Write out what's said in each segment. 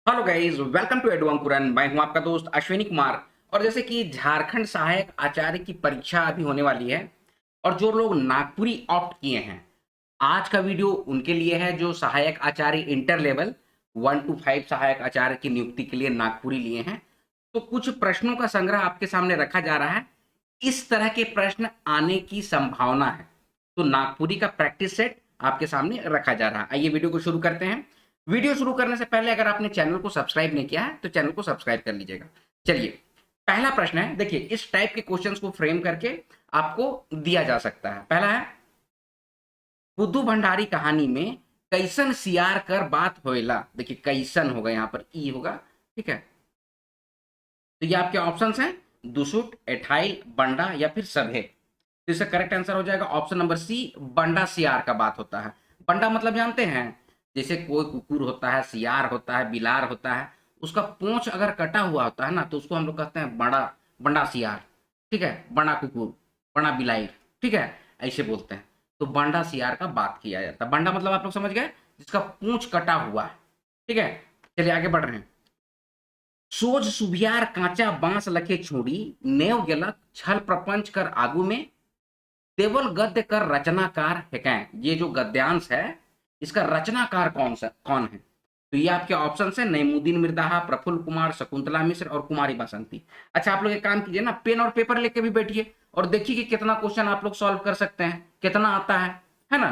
Hello guys, welcome to Edu Ankuran. मैं हूं आपका दोस्त अश्विनी कुमार। और जैसे कि झारखंड सहायक आचार्य की परीक्षा अभी होने वाली है और जो लोग नागपुरी ऑप्ट किए हैं, आज का वीडियो उनके लिए है जो सहायक आचार्य इंटर लेवल 1 to 5 सहायक आचार्य की नियुक्ति के लिए नागपुरी लिए हैं। तो कुछ प्रश्नों का संग्रह आपके सामने रखा जा रहा है। इस तरह के प्रश्न आने की संभावना है, तो नागपुरी का प्रैक्टिस सेट आपके सामने रखा जा रहा है। आइए वीडियो को शुरू करते हैं। वीडियो शुरू करने से पहले अगर आपने चैनल को सब्सक्राइब नहीं किया है तो चैनल को सब्सक्राइब कर लीजिएगा। चलिए, पहला प्रश्न है। देखिए, इस टाइप के क्वेश्चंस को फ्रेम करके आपको दिया जा सकता है। पहला है, बुद्धू भंडारी कहानी में कैसन सियार कर बात होएला। देखिए, कैसन होगा, यहाँ पर ई होगा। ठीक है, तो ये आपके ऑप्शंस हैं, दुसुट, एठाइल, बंडा या फिर सभे। तो इसका करेक्ट आंसर हो जाएगा ऑप्शन नंबर सी, बंडा सियार का बात होता है। बंडा मतलब जानते हैं, जैसे कोई कुकुर होता है, सियार होता है, बिलार होता है, उसका पूंछ अगर कटा हुआ होता है ना, तो उसको हम लोग कहते हैं बड़ा बंडा सियार। ठीक है, बड़ा कुकुर, बड़ा बिलाई। ठीक है, ऐसे बोलते हैं। तो बंडा सियार का बात किया जाता है। बंडा मतलब आप लोग समझ गए, जिसका पूंछ कटा हुआ है। ठीक है, चलिए आगे बढ़ रहे हैं। सोज सुबियार कांचा बांस लखे छोड़ी, नेव गेलक छल प्रपंच कर आगू में, देवल गद्य कर रचनाकार है क्या। ये जो गद्यांश है, इसका रचनाकार कौन है। तो ये आपके ऑप्शन है, नईमुद्दीन मिर्दाहा, प्रफुल्ल कुमार, शकुंतला मिश्र और कुमारी बासंती। अच्छा, आप लोग एक काम कीजिए ना, पेन और पेपर लेके भी बैठिए और देखिए कि कितना क्वेश्चन आप लोग सॉल्व कर सकते हैं, कितना आता है ना।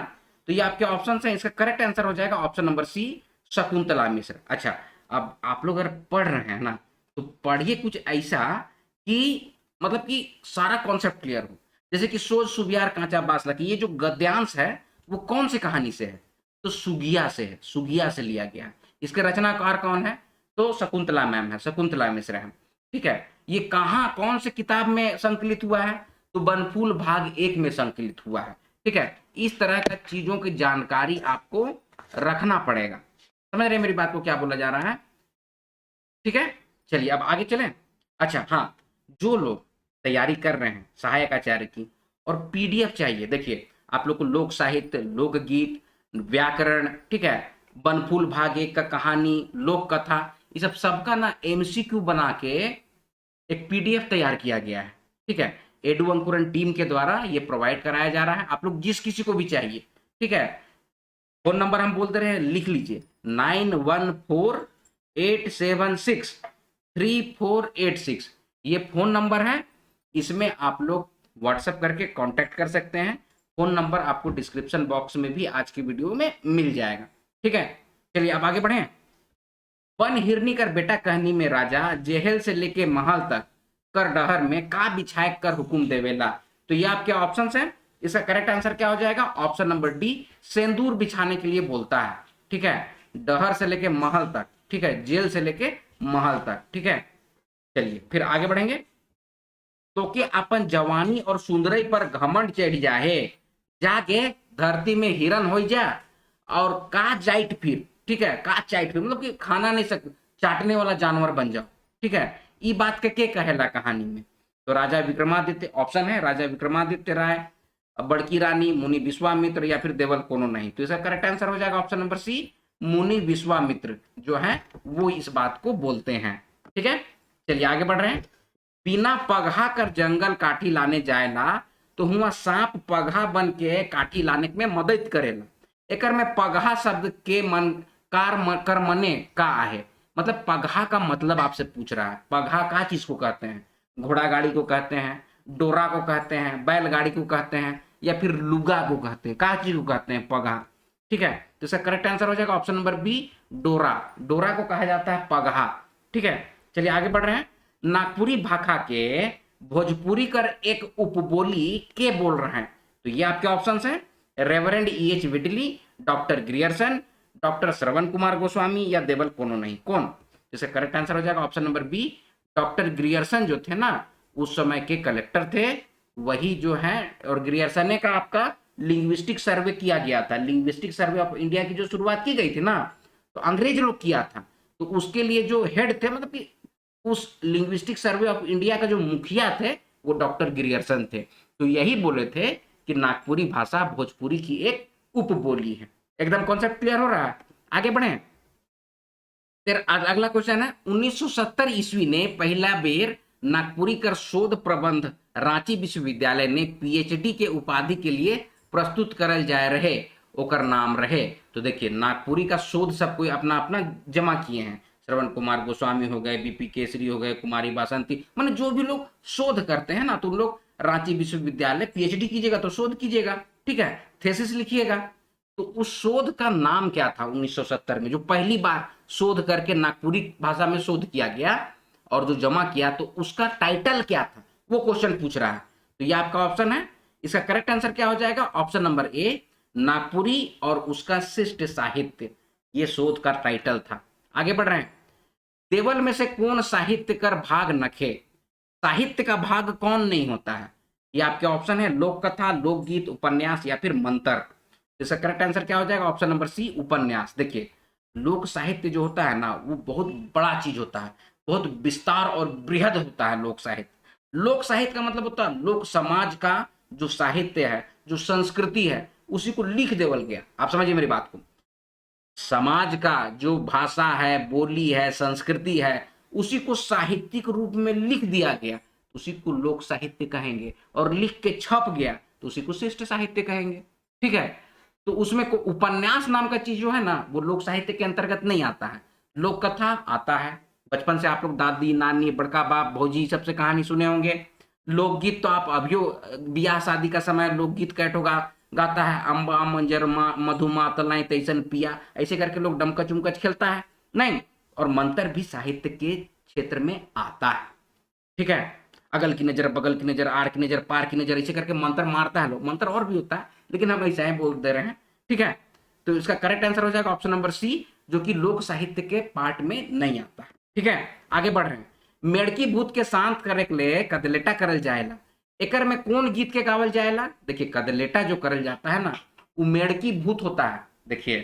तो ये आपके ऑप्शन है, इसका करेक्ट आंसर हो जाएगा ऑप्शन नंबर सी, शकुंतला मिश्र। अच्छा, अब आप लोग अगर पढ़ रहे हैं ना, तो पढ़िए कुछ ऐसा कि मतलब कि सारा कॉन्सेप्ट क्लियर हो। जैसे कि सोज सुबियार कांचा बांस लकी, ये जो गद्यांश है वो कौन सी कहानी से है, तो सुगिया से है, सुगिया से लिया गया है। इसके रचनाकार कौन है, तो शकुंतला मैम है, शकुंतला मिश्र है। ठीक है, ये कहाँ कौन से किताब में संकलित हुआ है, तो बनफूल भाग 1 में संकलित हुआ है। ठीक है, इस तरह का चीजों की जानकारी आपको रखना पड़ेगा। समझ रहे मेरी बात को, क्या बोला जा रहा है। ठीक है, चलिए अब आगे चलें। अच्छा हाँ, जो लोग तैयारी कर रहे हैं सहायक आचार्य की और पीडीएफ चाहिए, देखिए आप लोग को लोक साहित्य, लोकगीत, व्याकरण, ठीक है, बनफूल भाग 1 का कहानी, लोक कथा, ये सब सबका ना एमसीक्यू बना के एक पीडीएफ तैयार किया गया है। ठीक है, एडू अंकुरन टीम के द्वारा ये प्रोवाइड कराया जा रहा है। आप लोग जिस किसी को भी चाहिए, ठीक है, फोन नंबर हम बोलते रहे, लिख लीजिए, 9148763486। ये फोन नंबर है, इसमें आप लोग व्हाट्सएप करके कांटेक्ट कर सकते हैं। फोन नंबर आपको डिस्क्रिप्शन बॉक्स में भी आज की वीडियो में मिल जाएगा। ठीक है, चलिए अब आगे बढ़े। वन हिरनी कर बेटा कहनी में राजा, जेहल से लेके महल तक कर डहर में का बिछाए कर हुकुम देवेला। तो ये आपके ऑप्शन हैं। इसका करेक्ट आंसर क्या हो जाएगा, ऑप्शन नंबर डी, सेंदूर बिछाने के लिए बोलता है। ठीक है, डहर से लेके महल तक, ठीक है, जेल से लेके महल तक। ठीक है, चलिए फिर आगे बढ़ेंगे। तो कि अपन जवानी और सुंदरई पर घमंड चढ़ जाए, जाके धरती में हिरन हो जा और का जाइट फिर। ठीक है, का चाइट फिर मतलब कि खाना नहीं सक, चाटने वाला जानवर बन जाओ। ठीक है, ई बात के कहेला कहानी में। तो राजा विक्रमादित्य ऑप्शन है, राजा विक्रमादित्य राय, बड़की रानी, मुनि विश्वामित्र या फिर देवल कोनो नहीं। तो इसका करेक्ट आंसर हो जाएगा ऑप्शन नंबर सी, मुनि विश्वामित्र जो है वो इस बात को बोलते हैं। ठीक है, चलिए आगे बढ़ रहे हैं। बिना पगहा कर जंगल काठी लाने जाएला, तो हुआ सांप पगहा बन के काठी लाने में मदद करेला। एकर में पगहा शब्द के मन कर मने का आहे, मतलब पगहा का मतलब आपसे पूछ रहा है। पगहा का चीज को कहते हैं, घोड़ा गाड़ी को कहते हैं, डोरा को कहते हैं, बैलगाड़ी को कहते हैं, या फिर लुगा को कहते हैं, का चीज को कहते हैं पगहा। ठीक है, तो इसका करेक्ट आंसर हो जाएगा ऑप्शन नंबर बी, डोरा। डोरा को कहा जाता है पगहा। ठीक है, चलिए आगे बढ़ रहे हैं। नागपुरी भाषा के भोजपुरी कर एक उपबोली के बोल रहे हैं। तो ये आपके ऑप्शन हैं, reverend E H Widley, doctor Grierson, doctor Shravan Kumar Goswami या देवल कोनो नहीं। कौन, जैसे करेक्ट आंसर हो जाएगा option number B, doctor Grierson जो थे ना, उस समय के कलेक्टर थे, वही जो है। और ग्रियर्सन ने का आपका लिंग्विस्टिक सर्वे किया गया था। लिंग्विस्टिक सर्वे ऑफ इंडिया की जो शुरुआत की गई थी ना, तो अंग्रेज लोग किया था। तो उसके लिए जो हेड थे, मतलब कि उस लिंग्विस्टिक सर्वे ऑफ इंडिया का जो मुखिया थे, वो डॉक्टर ग्रियर्सन थे। तो यही बोले थे कि नागपुरी भाषा भोजपुरी की एक उपबोली है। एकदम कॉन्सेप्ट क्लियर हो रहा है, आगे बढ़े। फिर अगला क्वेश्चन है 1970 ईस्वी ने पहला बेर नागपुरी कर शोध प्रबंध रांची विश्वविद्यालय ने पीएचडी के उपाधि के लिए प्रस्तुत करल जाए रहे, ओकर नाम रहे। तो देखिए नागपुरी का शोध सब कोई अपना अपना जमा किए हैं। श्रवण कुमार गोस्वामी हो गए, बीपी केसरी हो गए, कुमारी बासंती, माने जो भी लोग शोध करते हैं ना, तो उन लोग रांची विश्वविद्यालय पीएचडी कीजिएगा तो शोध कीजिएगा, ठीक है, थेसिस लिखिएगा। तो उस शोध का नाम क्या था 1970 में, जो पहली बार शोध करके नागपुरी भाषा में शोध किया गया और जो जमा किया, तो उसका टाइटल क्या था, वो क्वेश्चन पूछ रहा है। तो ये आपका ऑप्शन है। इसका करेक्ट आंसर क्या हो जाएगा, ऑप्शन नंबर ए, नागपुरी और उसका शिष्ट साहित्य, ये शोध का टाइटल था। आगे बढ़ रहे हैं। देवल में से कौन साहित्य कर भाग नखे, साहित्य का भाग कौन नहीं होता है। ये आपके ऑप्शन है, लोक कथा, लोकगीत, उपन्यास या फिर मंत्र। इसका करेक्ट आंसर क्या हो जाएगा, ऑप्शन नंबर सी, उपन्यास। देखिए लोक साहित्य जो होता है ना, वो बहुत बड़ा चीज होता है, बहुत विस्तार और बृहद होता है लोक साहित्य। लोक साहित्य का मतलब होता है लोक समाज का जो साहित्य है, जो संस्कृति है, उसी को लिख देवल गया। आप समझिए मेरी बात को, समाज का जो भाषा है, बोली है, संस्कृति है, उसी को साहित्यिक रूप में लिख दिया गया, उसी को लोक साहित्य कहेंगे। और लिख के छप गया तो उसी को शिष्ट साहित्य कहेंगे, ठीक है। तो उसमें को उपन्यास नाम का चीज जो है ना, वो लोक साहित्य के अंतर्गत नहीं आता है। लोक कथा आता है, बचपन से आप लोग दादी नानी बड़का बाप भौजी सबसे कहानी सुने होंगे। लोकगीत तो आप अभियो ब्याह शादी का समय लोकगीत कैट होगा गाता है, अम्बा मंजर मधुमा तलाई तैसन पिया, ऐसे करके लोग डमकच उमकच खेलता है नहीं। और मंत्र भी साहित्य के क्षेत्र में आता है, ठीक है। अगल की नजर, बगल की नजर, आर की नजर, पार की नजर, ऐसे करके मंत्र मारता है लोग। मंत्र और भी होता है, लेकिन हम ऐसा ही बोल दे रहे हैं, ठीक है। तो इसका करेक्ट आंसर हो जाएगा ऑप्शन नंबर सी, जो कि लोक साहित्य के पार्ट में नहीं आता है, ठीक है। आगे बढ़ रहे हैं। मेड़की भूत के शांत करे के लिए कदलेटा करल जाएला, एकर में कौन गीत के गावल जाएला। देखिए कदलेटा जो करल जाता है ना, वो मेड़की भूत होता है। देखिए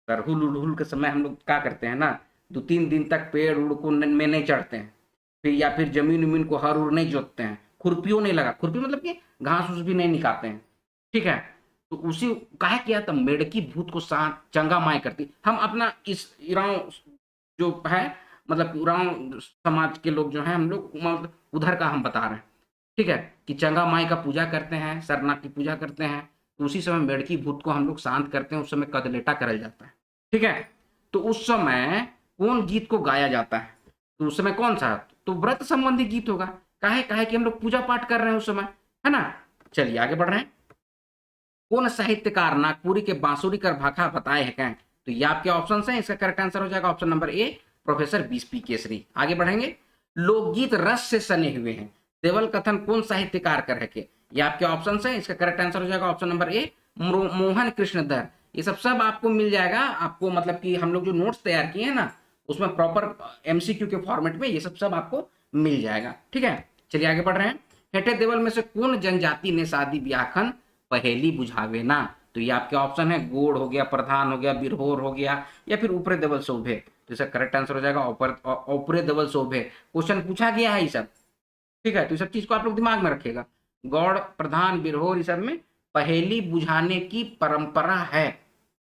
सरहुल उलहुल के समय हम लोग क्या करते हैं ना, 2-3 दिन तक पेड़ उड़ को में नहीं चढ़ते हैं, फिर या फिर जमीन उमीन को हर उड़ नहीं जोतते हैं, खुरपियों नहीं लगा, खुरपी मतलब कि घास उस भी नहीं निकालते हैं, ठीक है। तो उसी कहा किया था, मेड़की भूत को साथ चंगा माय करती। हम अपना इस इराव जो है, मतलब उराव समाज के लोग जो हैं, हम लोग मतलब उधर का हम बता रहे हैं, ठीक है, कि चंगा माई का पूजा करते हैं, सरनाग की पूजा करते हैं। तो उसी समय मेड़की भूत को हम लोग शांत करते हैं, उस समय कदलेटा करल जाता है, ठीक है। तो उस समय कौन गीत को गाया जाता है, तो उस समय कौन सा, तो व्रत संबंधी गीत होगा। काहे काहे कि हम लोग पूजा पाठ कर रहे हैं उस समय, है ना। चलिए आगे बढ़ रहे हैं। कौन साहित्यकार नागपुरी के बांसुरी कर भाखा बताए हैं कहें, तो ये आपके ऑप्शन हैं। इसका करेक्ट आंसर हो जाएगा option number A, professor BP Kesari. आगे बढ़ेंगे। लोकगीत रस से सने हुए हैं, देवल कथन कौन साहित्यकार कर है, ये आपके ऑप्शन हैं। इसका करेक्ट आंसर हो जाएगा ऑप्शन नंबर ए, मोहन कृष्णधर। ये सब आपको मिल जाएगा, आपको मतलब कि हम लोग जो नोट्स तैयार किए हैं ना, उसमें प्रॉपर एमसीक्यू के फॉर्मेट में ये सब आपको मिल जाएगा, ठीक है। चलिए आगे बढ़ रहे हैं। हेठे देवल में से कौन जनजाति ने शादी ब्याहखन पहेली बुझावे ना, तो ये आपके ऑप्शन है, गोड़ हो गया, प्रधान हो गया, बिरहोर हो गया, या फिर ऊपरे देवल शोभे। तो इसका करेक्ट आंसर हो जाएगा ऊपरे देवल शोभे। क्वेश्चन पूछा गया है ये सब, ठीक है। तो इस सब चीज को आप लोग दिमाग में रखिएगा। गौड़, प्रधान, बिरहोर, इस सब में पहेली बुझाने की परंपरा है,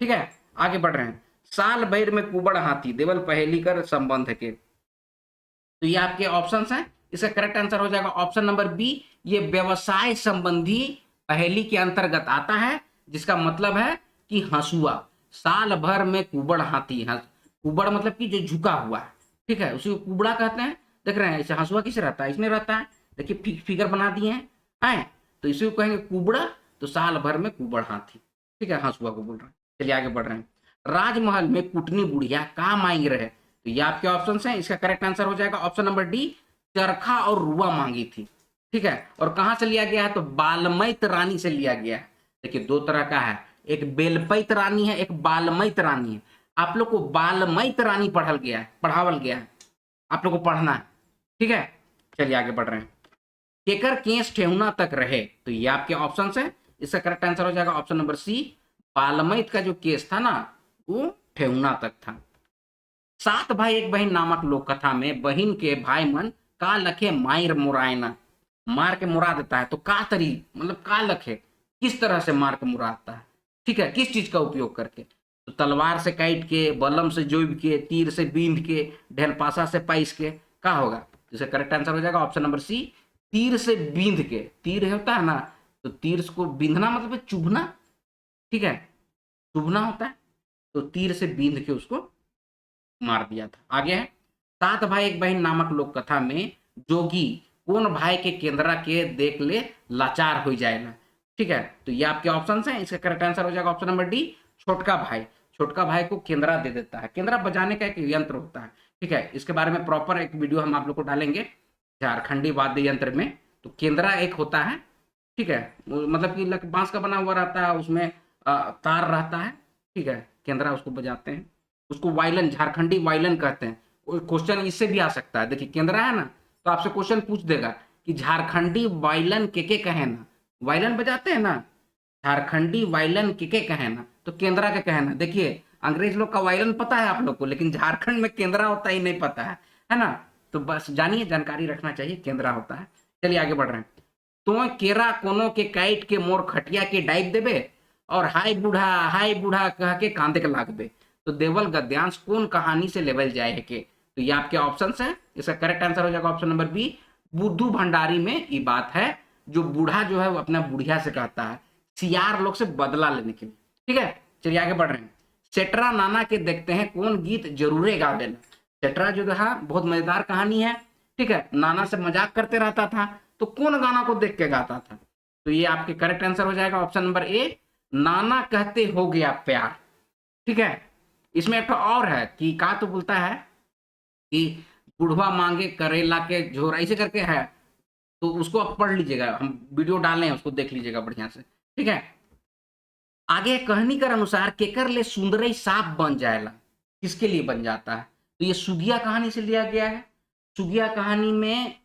ठीक है। आगे बढ़ रहे हैं। साल भर में कुबड़ हाथी, देवल पहेली कर संबंध के, तो ये आपके ऑप्शन हैं। इसका करेक्ट आंसर हो जाएगा ऑप्शन नंबर बी, ये व्यवसाय संबंधी पहेली के अंतर्गत आता है, जिसका मतलब है कि हंसुआ। साल भर में कुबड़ हाथी, कुबड़ मतलब कि जो झुका हुआ है, ठीक है, उसी को कुबड़ा कहते हैं। देख रहे हैं ऐसे हंसुआ किसे रहता है, इसमें रहता है, देखिए फिगर बना दिए हैं, तो इसी को कहेंगे कुबड़ा। तो साल भर में कुबड़ हाथी, ठीक है, हंसुआ को बोल रहे हैं। चलिए आगे बढ़ रहे हैं। राजमहल में कुटनी बुढ़िया का मांग रहे, तो ये आपके ऑप्शन हैं। इसका करेक्ट आंसर हो जाएगा ऑप्शन नंबर डी, चरखा और रुआ मांगी थी, ठीक है। और कहां से लिया गया है, तो बालमैत रानी से लिया गया है। देखिए दो तरह का है, एक बेलपैत रानी है, एक बालमैत रानी है। आप लोग को बालमैत रानी पढ़ावल गया है, आप लोग को पढ़ना है, ठीक है। चलिए आगे बढ़ रहे हैं। केकर केस ठेहुना तक रहे, तो ये आपके ऑप्शन है। इसका करेक्ट आंसर हो जाएगा ऑप्शन नंबर सी, बालमैत का जो केस था ना, वो ठेहुना तक था। 7 भाई 1 बहन नामक लोक कथा में बहन के भाई मन का लखे मायर मुरायना, मार के मुरा देता है। तो का तरी मतलब का लखे, किस तरह से मार के मुराता है, ठीक है, किस चीज का उपयोग करके, तो तलवार से काट के, बलम से जोब के, तीर से बींध के, ढेलपासा से पाइस के, क्या होगा? तो इसका करेक्ट आंसर हो जाएगा ऑप्शन नंबर सी, तीर से बींध के। तीर होता है ना, तो तीर को बींधना मतलब है चुभना, ठीक है, चुभना होता है, तो तीर से बींध के उसको मार दिया था। आगे है, सात भाई एक बहन नामक लोक कथा में जोगी कौन भाई के केंद्रा के देख ले लाचार हो जाएगा। ठीक है, तो ये आपके ऑप्शन हैं। इसका करेक्ट आंसर हो जाएगा ऑप्शन नंबर डी, छोटका भाई। छोटका भाई को केंद्रा दे देता है। केंद्रा बजाने का एक यंत्र होता है। ठीक है, इसके बारे में प्रॉपर एक वीडियो हम आप लोग को डालेंगे झारखंडी वाद्य यंत्र में। तो केंद्रा एक होता है, ठीक है, मतलब कि बांस का बना हुआ रहता है, उसमें तार रहता है, ठीक है, केंद्रा उसको बजाते हैं, उसको वायलन, झारखंडी वायलन कहते हैं। क्वेश्चन इससे भी आ सकता है, देखिए केंद्रा है ना, तो आपसे क्वेश्चन पूछ देगा कि झारखंडी वायलन के कहे ना, वायलन बजाते हैं ना, झारखंडी वायलन के कहे ना, तो केंद्रा के कहे ना। देखिए अंग्रेज लोग का वायलन पता है आप लोग को, लेकिन झारखंड में केंद्रा होता ही नहीं पता है ना। तो बस जानिए, जानकारी रखना चाहिए, केंद्रा होता है। चलिए आगे बढ़ रहे हैं। तो केरा कोनो के काट के मोर खटिया के डाइब देबे और हाय बूढ़ा कह के कांदे के लागबे। तो देवल गद्यांश कौन कहानी से लेवल जाए है के? तो ये आपके ऑप्शन है। इसका करेक्ट आंसर हो जाएगा ऑप्शन नंबर बी, बुद्धू भंडारी में ये बात है, जो बूढ़ा जो है वो अपना बुढ़िया से कहता है सियार लोग से बदला लेने के लिए। ठीक है, चलिए आगे बढ़ रहे हैं। सेटरा नाना के देखते हैं कौन गीत जरूरे गावेला। सेटरा जो था बहुत मजेदार कहानी है, ठीक है, नाना से मजाक करते रहता था, तो कौन गाना को देख के गाता था? तो ये आपके करेक्ट आंसर हो जाएगा ऑप्शन नंबर ए, नाना कहते हो गया प्यार। ठीक है, इसमें एक और है कि का तो बोलता है कि बुढ़वा मांगे करेला के झोर, ऐसे करके है, तो उसको आप पढ़ लीजिएगा, हम वीडियो डाले हैं, उसको देख लीजिएगा बढ़िया से। ठीक है, आगे कहानी कर अनुसार केकर ले सुंदरई साफ बन जाएगा, किसके लिए बन जाता है? तो ये सुगिया कहानी से लिया गया है। सुगिया कहानी में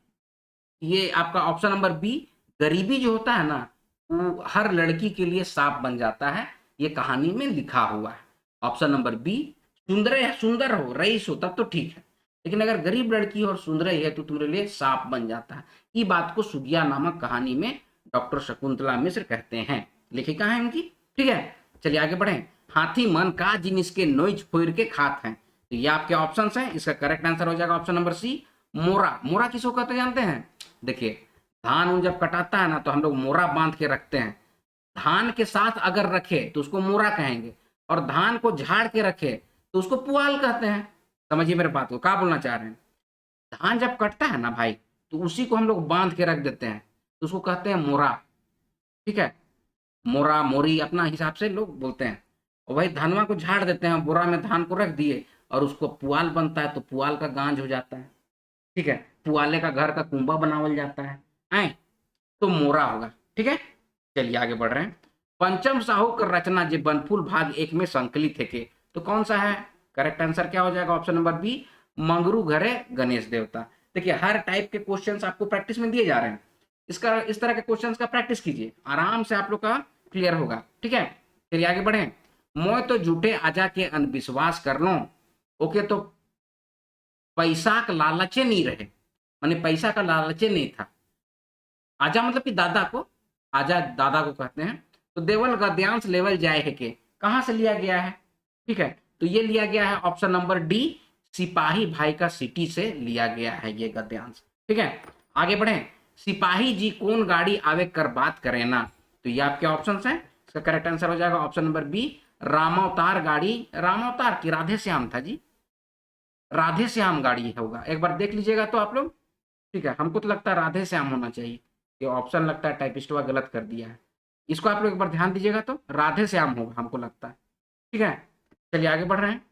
ये आपका ऑप्शन नंबर बी, गरीबी जो होता है ना, वो हर लड़की के लिए साफ बन जाता है, ये कहानी में लिखा हुआ है। ऑप्शन नंबर बी, सुंदर हो, रईस हो तब तो ठीक है, लेकिन अगर गरीब लड़की और सुंदर है तो तुम्हारे लिए साफ बन जाता है। ये बात को सुगिया नामक कहानी में डॉक्टर शकुंतला मिश्र कहते हैं, लेखिका है उनकी। ठीक है, चलिए आगे बढ़े। हाथी मन का जिनिस के नोच फोड़ के खात हैं। तो ये आपके ऑप्शन हैं। इसका करेक्ट आंसर हो जाएगा ऑप्शन नंबर सी, मोरा। मोरा किसको कहते जानते हैं? देखिए धान उन जब कटाता है ना, तो हम लोग मोरा बांध के रखते हैं। धान के साथ अगर रखे तो उसको मोरा कहेंगे, और धान को झाड़ के रखे तो उसको पुआल कहते हैं। समझिए मेरे बात को, क्या बोलना चाह रहे हैं? धान जब कटता है ना भाई, तो उसी को हम लोग बांध के रख देते हैं, तो उसको कहते हैं मोरा। ठीक है, मोरा मोरी अपना हिसाब से लोग बोलते हैं। और वही धानवा को झाड़ देते हैं, बोरा में धान को रख दिए, और उसको पुआल बनता है, तो पुआल का गांज हो जाता है। ठीक है, पुआले का घर का कुंबा बनावल जाता है, आए तो मोरा होगा। ठीक है, चलिए आगे बढ़ रहे हैं। पंचम साहू का रचना जे बनफूल भाग एक में संकलित है के, तो कौन सा है? करेक्ट आंसर क्या हो जाएगा? ऑप्शन नंबर बी, मंगरू घरे गणेश देवता। देखिए हर टाइप के क्वेश्चंस आपको प्रैक्टिस में दिए जा रहे हैं, इसका इस तरह के क्वेश्चंस का प्रैक्टिस कीजिए, आराम से आप लोग का क्लियर होगा। ठीक है, चलिए आगे बढ़े। मोय तो झूठे आजा के अंधविश्वास कर लो, ओके, तो पैसा का लालचे नहीं रहे, माने पैसा का लालचे नहीं था। आजा मतलब कि दादा को, आजा दादा को कहते हैं। तो देवल गद्यांश लेवल जाए है के, कहां से लिया गया है? ठीक है, तो ये लिया गया है ऑप्शन नंबर डी, सिपाही भाई का सिटी से लिया गया है ये गद्यांश। ठीक है, आगे बढ़े। सिपाही जी कौन गाड़ी आवे कर बात करे ना, तो ये आपके ऑप्शन हैं। इसका करेक्ट आंसर हो जाएगा ऑप्शन नंबर बी, रामावतार गाड़ी। रामावतार की राधे श्याम था जी, राधे श्याम गाड़ी होगा, एक बार देख लीजिएगा तो आप लोग। ठीक है, हमको तो लगता है राधे श्याम होना चाहिए, ये ऑप्शन लगता है टाइपिस्ट हुआ गलत कर दिया है, इसको आप लोग एक बार ध्यान दीजिएगा तो राधे श्याम होगा हमको लगता है। ठीक है, चलिए आगे बढ़ रहे हैं।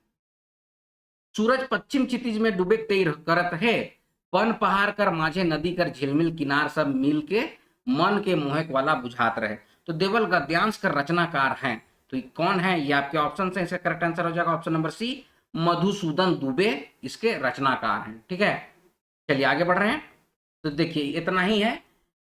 सूरज पश्चिम क्षितिज में डूबे तेर करत है, पन पहाड़ कर माझे नदी कर झिलमिल किनार सब मिल के मन के मोहक वाला बुझात रहे। तो देवल गद्यांश का रचनाकार हैं, तो ये कौन है? ये आपके ऑप्शन है। इसका करेक्ट आंसर हो जाएगा option number C, Madhusudan Dubey इसके रचनाकार हैं। ठीक है, चलिए आगे बढ़ रहे हैं। तो देखिए इतना ही है,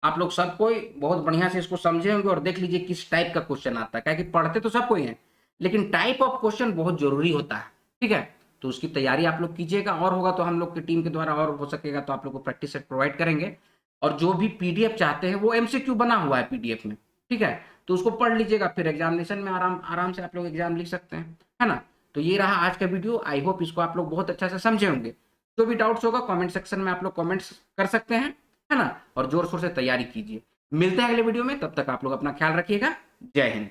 आप लोग सब कोई बहुत बढ़िया से इसको समझे होंगे, और देख लीजिए किस टाइप का क्वेश्चन आता है, क्या कि पढ़ते तो सब कोई है, लेकिन टाइप ऑफ क्वेश्चन बहुत जरूरी होता है। ठीक है, तो उसकी तैयारी आप लोग कीजिएगा, और होगा तो हम लोग की टीम के द्वारा और हो सकेगा तो आप लोग को प्रैक्टिस सेट प्रोवाइड करेंगे। और जो भी पीडीएफ चाहते हैं वो एमसीक्यू बना हुआ है पीडीएफ में। ठीक है, तो उसको पढ़ लीजिएगा, फिर एग्जामिनेशन में आराम से आप लोग एग्जाम लिख सकते हैं। है ना। तो ये रहा आज का वीडियो, आई होप इसको आप लोग बहुत अच्छा से समझे होंगे। जो भी डाउट्स होगा कमेंट सेक्शन में आप लोग कमेंट्स कर सकते हैं, है ना। और जोर शोर से तैयारी कीजिए। मिलते हैं अगले वीडियो में, तब तक आप लोग अपना ख्याल रखिएगा। जय हिंद।